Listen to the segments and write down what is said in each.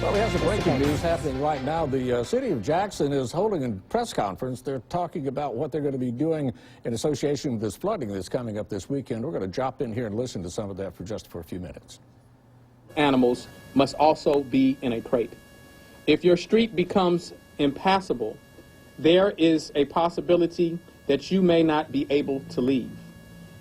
Well, we have some breaking news happening right now. The city of Jackson is holding a press conference. They're talking about what they're going to be doing in association with this flooding that's coming up this weekend. We're going to drop in here and listen to some of that for a few minutes. Animals must also be in a crate. If your street becomes impassable, there is a possibility that you may not be able to leave.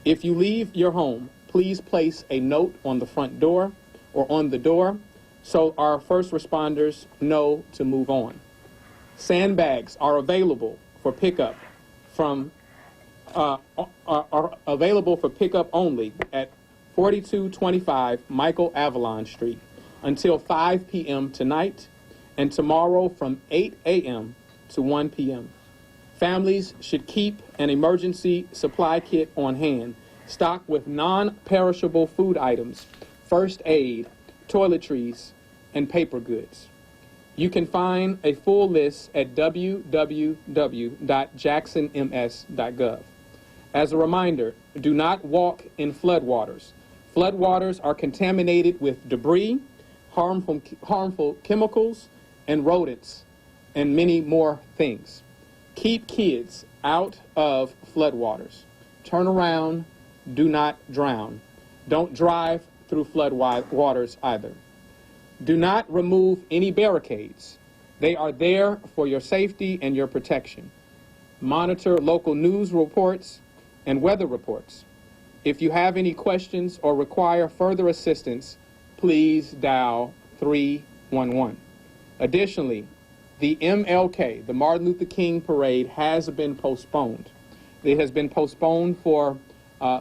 If you leave your home, please place a note on the front door or on the door so our first responders know to move on. Sandbags are available for pickup are available for pickup only at 4225 Michael Avalon Street until 5 p.m. tonight and tomorrow from 8 a.m. to 1 p.m. Families should keep an emergency supply kit on hand, stocked with non-perishable food items, first aid, toiletries, and paper goods. You can find a full list at www.jacksonms.gov. As a reminder, do not walk in floodwaters. Floodwaters are contaminated with debris, harmful chemicals, and rodents, and many more things. Keep kids out of floodwaters. Turn around, do not drown. Don't drive through flood waters either. Do not remove any barricades. They are there for your safety and your protection. Monitor local news reports and weather reports. If you have any questions or require further assistance, please dial 311. Additionally, the MLK, the Martin Luther King Parade, has been postponed. It has been postponed for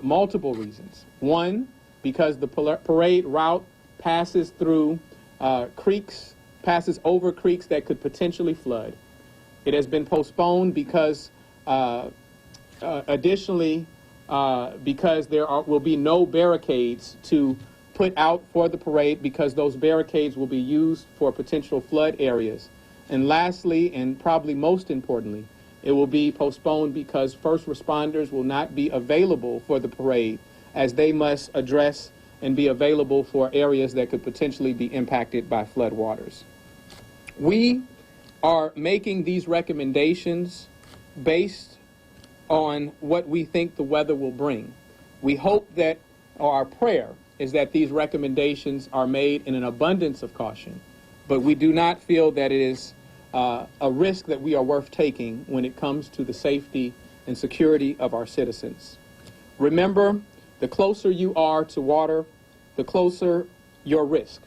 multiple reasons. One, because the parade route passes through passes over creeks that could potentially flood. It has been postponed because, additionally, because there will be no barricades to put out for the parade because those barricades will be used for potential flood areas. And lastly, and probably most importantly, it will be postponed because first responders will not be available for the parade as they must address and be available for areas that could potentially be impacted by floodwaters. We are making these recommendations based on what we think the weather will bring. We hope that, or our prayer is that these recommendations are made in an abundance of caution, but we do not feel that it is a risk that we are worth taking when it comes to the safety and security of our citizens. Remember, the closer you are to water, the closer your risk.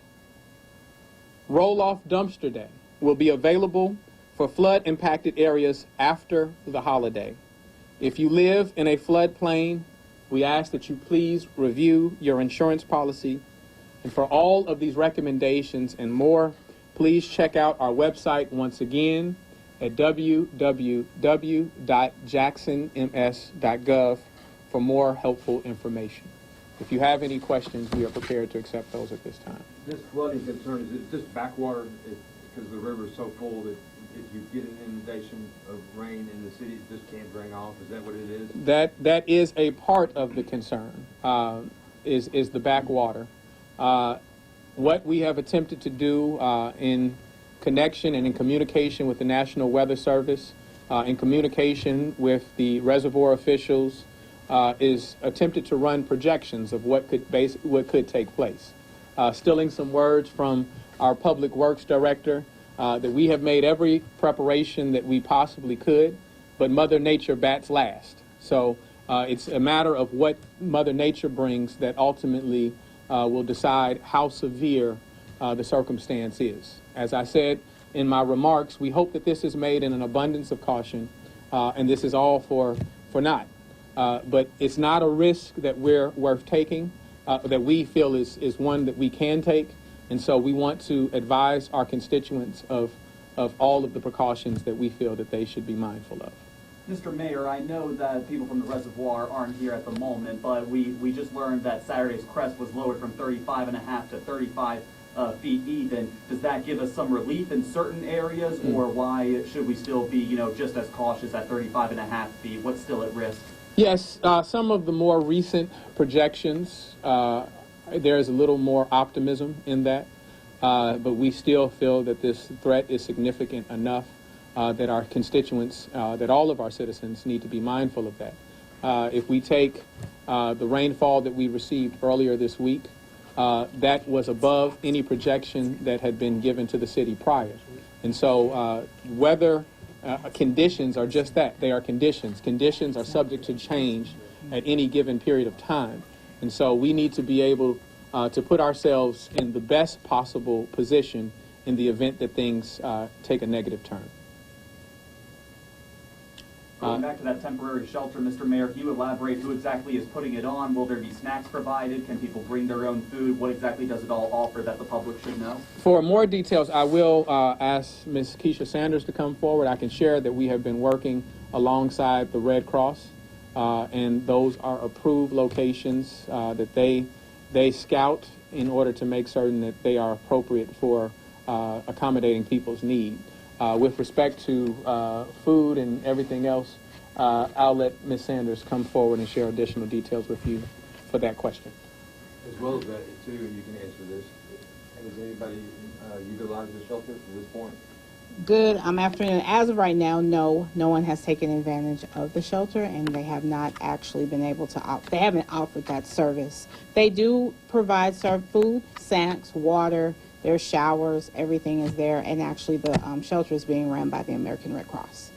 Roll-off dumpster day will be available for flood-impacted areas after the holiday. If you live in a floodplain, we ask that you please review your insurance policy. And for all of these recommendations and more, please check out our website once again at www.jacksonms.gov for more helpful information. If you have any questions, we are prepared to accept those at this time. This flooding concern, is it just backwater because the river is so full that if you get an inundation of rain in the city, it just can't drain off? Is that what it is? That is a part of the concern, is the backwater. What we have attempted to do in connection and in communication with the National Weather Service, in communication with the reservoir officials, is attempted to run projections of what could take place. Stealing some words from our Public Works Director, that we have made every preparation that we possibly could, but Mother Nature bats last. So it's a matter of what Mother Nature brings that ultimately will decide how severe the circumstance is. As I said in my remarks, we hope that this is made in an abundance of caution, and this is all for naught. But it's not a risk that we're worth taking, that we feel is one that we can take. And so we want to advise our constituents of all of the precautions that we feel that they should be mindful of. Mr. Mayor, I know that people from the reservoir aren't here at the moment, but we just learned that Saturday's crest was lowered from 35.5 to 35 feet even. Does that give us some relief in certain areas, or why should we still be, just as cautious at 35.5 feet? What's still at risk? Yes, some of the more recent projections, there is a little more optimism in that. but we still feel that this threat is significant enough that our constituents, that all of our citizens need to be mindful of that. If we take the rainfall that we received earlier this week, that was above any projection that had been given to the city prior. And so weather conditions are just that. They are conditions. Conditions are subject to change at any given period of time. And so we need to be able to put ourselves in the best possible position in the event that things take a negative turn. Going back to that temporary shelter, Mr. Mayor, can you elaborate who exactly is putting it on? Will there be snacks provided? Can people bring their own food? What exactly does it all offer that the public should know? For more details, I will ask Ms. Keisha Sanders to come forward. I can share that we have been working alongside the Red Cross, and those are approved locations that they scout in order to make certain that they are appropriate for accommodating people's need. With respect to food and everything else, I'll let Ms. Sanders come forward and share additional details with you for that question. As well as that, too, and you can answer this, has anybody utilized the shelter to this point? Good afternoon. As of right now, no one has taken advantage of the shelter, and they have not actually been able to they haven't offered that service. They do provide food, snacks, water, there's showers, everything is there, and actually the shelter is being run by the American Red Cross.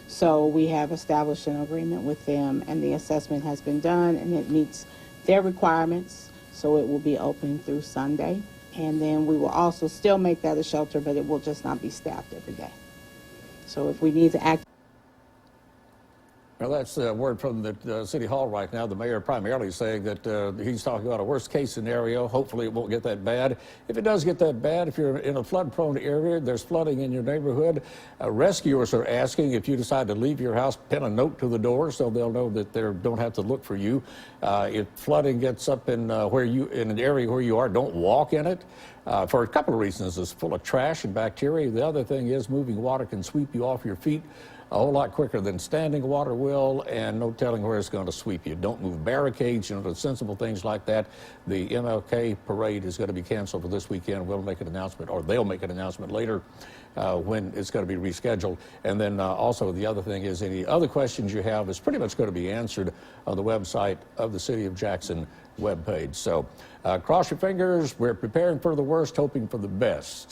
So we have established an agreement with them, and the assessment has been done, and it meets their requirements, so it will be open through Sunday. And then we will also still make that a shelter, but it will just not be staffed every day. So if we need to act. Well, that's word from the City Hall right now. The mayor primarily saying that he's talking about a worst-case scenario. Hopefully it won't get that bad. If it does get that bad, if you're in a flood-prone area, there's flooding in your neighborhood, rescuers are asking if you decide to leave your house, pin a note to the door so they'll know that they don't have to look for you. If flooding gets up in in an area where you are, don't walk in it. For a couple of reasons. It's full of trash and bacteria. The other thing is moving water can sweep you off your feet a whole lot quicker than standing water will, and no telling where it's going to sweep you. Don't move barricades, sensible things like that. The MLK parade is going to be canceled for this weekend. We'll make an announcement, or they'll make an announcement later when it's going to be rescheduled. And then also the other thing is any other questions you have is pretty much going to be answered on the website of the City of Jackson webpage. So cross your fingers. We're preparing for the worst, hoping for the best.